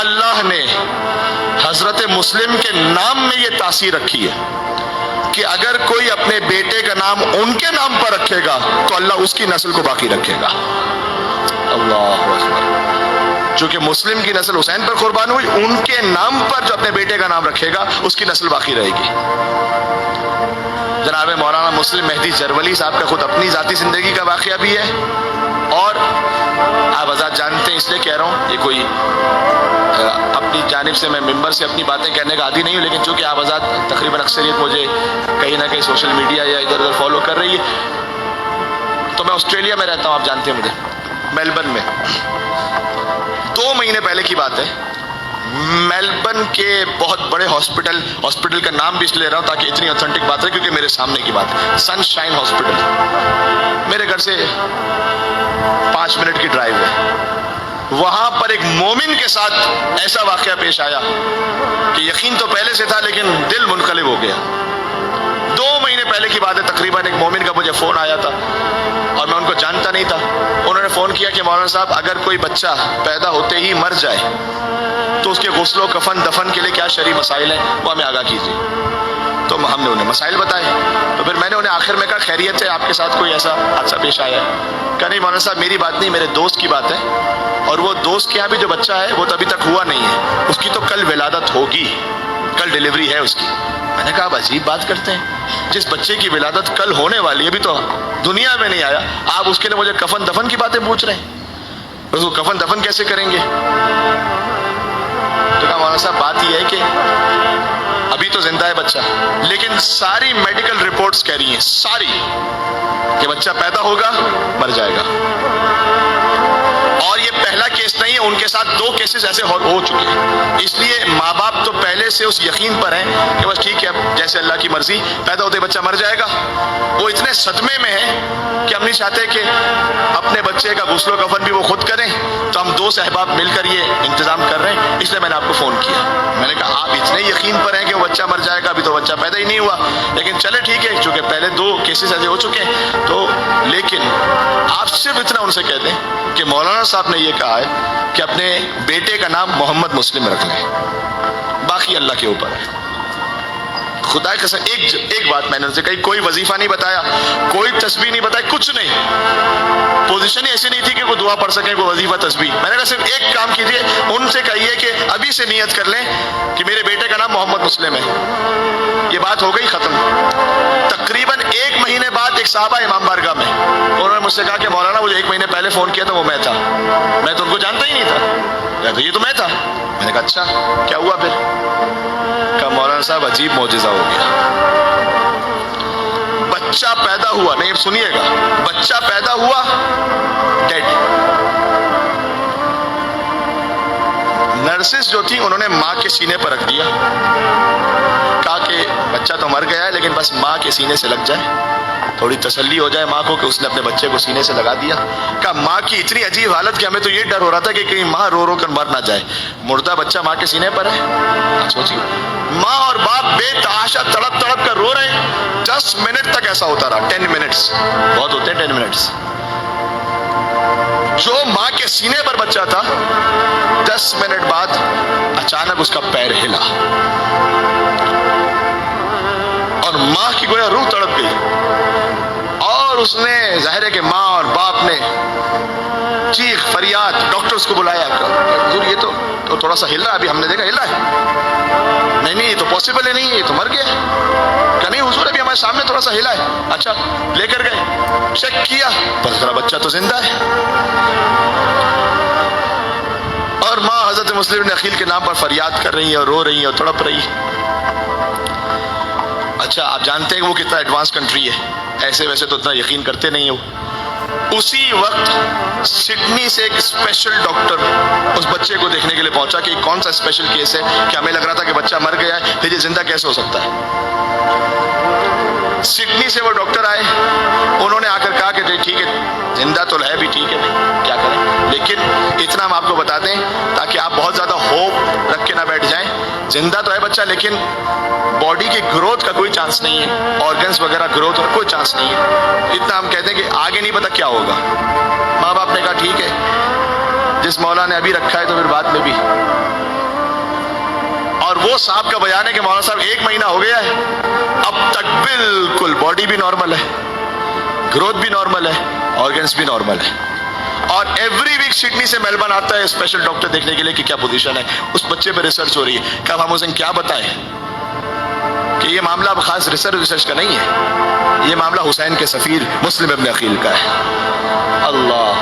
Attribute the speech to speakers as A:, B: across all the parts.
A: اللہ نے حضرت مسلم کے نام میں یہ تاثیر رکھی ہے کہ اگر کوئی اپنے بیٹے کا نام ان کے نام پر رکھے گا تو اللہ اس کی نسل کو باقی رکھے گا. اللہ اکبر. چونکہ مسلم کی نسل حسین پر قربان ہوئی، ان کے نام پر جو اپنے بیٹے کا نام رکھے گا اس کی نسل باقی رہے گی. جناب مولانا مسلم مہدی جرولی صاحب کا خود اپنی ذاتی زندگی کا واقعہ بھی ہے، اور آپ حضرات جانتے ہیں، اس لیے کہہ رہا ہوں، یہ کوئی اپنی جانب سے میں ممبر سے اپنی باتیں کہنے کا عادی نہیں ہوں، لیکن چونکہ آپ حضرات تقریباً اکثریت مجھے کہیں نہ کہیں سوشل میڈیا یا ادھر ادھر فالو کر رہی ہے، تو میں آسٹریلیا میں رہتا ہوں، آپ جانتے ہیں مجھے، میلبرن میں. 2 مہینے پہلے کی بات ہے، میلبرن کے بہت بڑے ہاسپٹل کا نام بھی اس لیے رہا ہوں تاکہ اتنی اوتھینٹک بات ہے، کیونکہ میرے سامنے کی بات ہے. سن شائن ہاسپٹل میرے گھر سے 5 منٹ کی ڈرائیو ہے. وہاں پر ایک مومن کے ساتھ ایسا واقعہ پیش آیا کہ یقین تو پہلے سے تھا لیکن دل منقلب ہو گیا. 2 مہینے پہلے کی بات ہے، تقریباً ایک مومن کا مجھے فون آیا تھا اور میں ان کو جانتا نہیں تھا. انہوں نے فون کیا کہ مولانا صاحب اگر کوئی بچہ پیدا ہوتے ہی مر جائے تو اس کے غسل و کفن دفن کے لیے کیا شرعی مسائل ہیں وہ ہمیں آگاہ کیجیے. تو ہم نے انہیں مسائل بتائے. تو پھر میں نے انہیں آخر میں کہا خیریت ہے، آپ کے ساتھ کوئی ایسا حادثہ پیش آیا ہے؟ کہا نہیں مولانا صاحب میری بات نہیں، میرے دوست کی بات ہے، اور وہ دوست کے یہاں بھی جو بچہ ہے وہ تو ابھی تک ہوا نہیں ہے، اس کی تو کل ولادت ہوگی، کل ڈیلیوری ہے اس کی. میں نے کہا آپ عجیب بات کرتے ہیں، جس بچے کی ولادت کل ہونے والی ہے ابھی تو دنیا میں نہیں آیا، آپ اس کے لیے مجھے کفن دفن کی باتیں پوچھ رہے ہیں، اس کو کفن دفن کیسے کریں گے؟ تو کہا مولانا صاحب بات یہ ہے کہ ابھی تو زندہ ہے بچہ، لیکن ساری میڈیکل رپورٹس کہہ رہی ہیں ساری کہ بچہ پیدا ہوگا مر جائے گا. اور یہ پہلا کیس نہیں ہے، ان کے ساتھ 2 کیسز ایسے ہو چکے ہیں. اس لیے ماں باپ تو پہلے سے اس یقین پر ہیں کہ بس ٹھیک ہے اب جیسے اللہ کی مرضی، پیدا ہوتے بچہ مر جائے گا. وہ اتنے صدمے میں ہیں کہ ہم نہیں چاہتے کہ اپنے بچے کا غسل و کفن بھی وہ خود کریں. تو ہم 2 احباب مل کر یہ انتظام کر رہے ہیں، اس لیے میں نے آپ کو فون کیا. میں نے کہا آپ اتنے یقین پر ہیں کہ وہ بچہ مر جائے گا، ابھی تو بچہ پیدا ہی نہیں ہوا، لیکن چلے ٹھیک ہے چونکہ پہلے 2 کیسز ایسے ہو چکے ہیں. تو لیکن آپ صرف اتنا ان سے کہہ دیں کہ مولانا صاحب نے یہ کہا ہے کہ اپنے بیٹے کا نام محمد مسلم رکھ لیں، باقی اللہ کے اوپر ہے. خدا کی قسم ایک بات میں نے ان سے کہی، کوئی وظیفہ نہیں بتایا، کوئی تسبیح نہیں بتائی، کچھ نہیں. پوزیشن ایسی نہیں تھی کہ کوئی دعا پڑھ سکیں، کوئی وظیفہ تسبیح. میں نے کہا صرف ایک کام کیجیے، ان سے کہیے کہ ابھی سے نیت کر لیں کہ میرے بیٹے کا نام محمد مسلم ہے. یہ بات ہو گئی ختم. تقریباً 1 مہینے بعد ایک صحابہ امام بارگاہ میں، انہوں نے مجھ سے کہا کہ مولانا مجھے 1 مہینے پہلے فون کیا تھا، وہ میں تھا، میں تو ان کو جانتا ہی نہیں تھا. یہ تو میں تھا. میں نے کہا اچھا کیا ہوا پھر؟ کہا مولانا صاحب عجیب معجزہ ہو گیا. بچہ پیدا ہوا، نہیں سنیے گا، بچہ پیدا ہوا ڈیڈ. نرسز جو تھی انہوں نے ماں کے سینے پر رکھ دیا، کہا کہ بچہ تو مر گیا ہے لیکن بس ماں کے سینے سے لگ جائے، تھوڑی تسلی ہو جائے ماں کو کہ اس نے اپنے بچے کو سینے سے لگا دیا. کہا ماں کی اتنی عجیب حالت کہ ہمیں تو یہ ڈر ہو رہا تھا کہ کہیں ماں رو رو کر مر نہ جائے، مردہ بچہ ماں کے سینے پر ہے. سوچیے ماں اور باپ بے تحاشا تڑپ تڑپ کر رو رہے ہیں. 10 منٹ تک ایسا ہوتا رہا. 10 منٹس بہت ہوتے ہیں 10 منٹس. جو ماں کے سینے پر بچہ تھا 10 منٹ بعد اچانک اس کا پیر ہلا اور ماں کی گویا روح تڑپ گئی. اور اس نے ظاہر ہے کہ ماں اور باپ نے چیخ فریاد، ڈاکٹرز کو بلایا، حضور یہ تو تھوڑا سا ہلا، ابھی ہم نے دیکھا ہلا ہے. نہیں یہ تو پاسبل ہے، نہیں یہ تو مر گیا. کہ نہیں حضور ابھی ہمارے سامنے تھوڑا سا ہلا ہے. اچھا لے کر گئے، چیک کیا، پر ذرا بچہ تو زندہ ہے. اور ماں حضرت مسلم بن عقیل کے نام پر فریاد کر رہی ہے اور رو رہی ہے اور تڑپ رہی ہے. اچھا آپ جانتے ہیں کہ وہ کتنا ایڈوانس کنٹری ہے، ایسے ویسے تو اتنا یقین کرتے نہیں ہو. اسی وقت سڈنی سے ایک اسپیشل ڈاکٹر اس بچے کو دیکھنے کے لیے پہنچا کہ کون سا اسپیشل کیس ہے کہ ہمیں لگ رہا تھا کہ بچہ مر گیا ہے، پھر یہ زندہ کیسے ہو سکتا ہے. سڈنی سے وہ ڈاکٹر آئے، انہوں نے آ کر کہا کہ ٹھیک ہے زندہ تو ہے بھی، ٹھیک ہے بھائی کیا کریں، لیکن اتنا ہم آپ کو بتا دیں تاکہ آپ بہت زیادہ ہوپ رکھ کے نہ بیٹھ جائیں. زندہ تو ہے بچہ لیکن باڈی کی گروتھ کا کوئی چانس نہیں ہے، آرگنز وغیرہ گروتھ کا کوئی چانس نہیں ہے. اتنا ہم کہتے ہیں کہ آگے نہیں پتا کیا ہوگا. ماں باپ نے کہا ٹھیک ہے جس مولا نے ابھی رکھا ہے تو پھر بعد میں بھی وہ صاحب کا بیان ہے کہ مولانا صاحب 1 مہینہ ہو گیا ہے، اب تک بالکل باڈی بھی نارمل ہے، گروتھ بھی نارمل ہے، آرگنز بھی نارمل ہے، اور ایوری ویک سڈنی سے میلبرن آتا ہے اسپیشل ڈاکٹر دیکھنے کے لیے کہ کیا پوزیشن ہے، اس بچے پہ ریسرچ ہو رہی ہے. کہ اب ہم اسے کیا بتائیں کہ یہ معاملہ اب خاص ریسرچ کا نہیں ہے، یہ معاملہ حسین کے سفیر مسلم ابن عقیل کا ہے. اللہ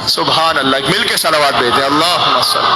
A: سبحان اللہ، مل کے صلوات بھیجیں. اللہم صل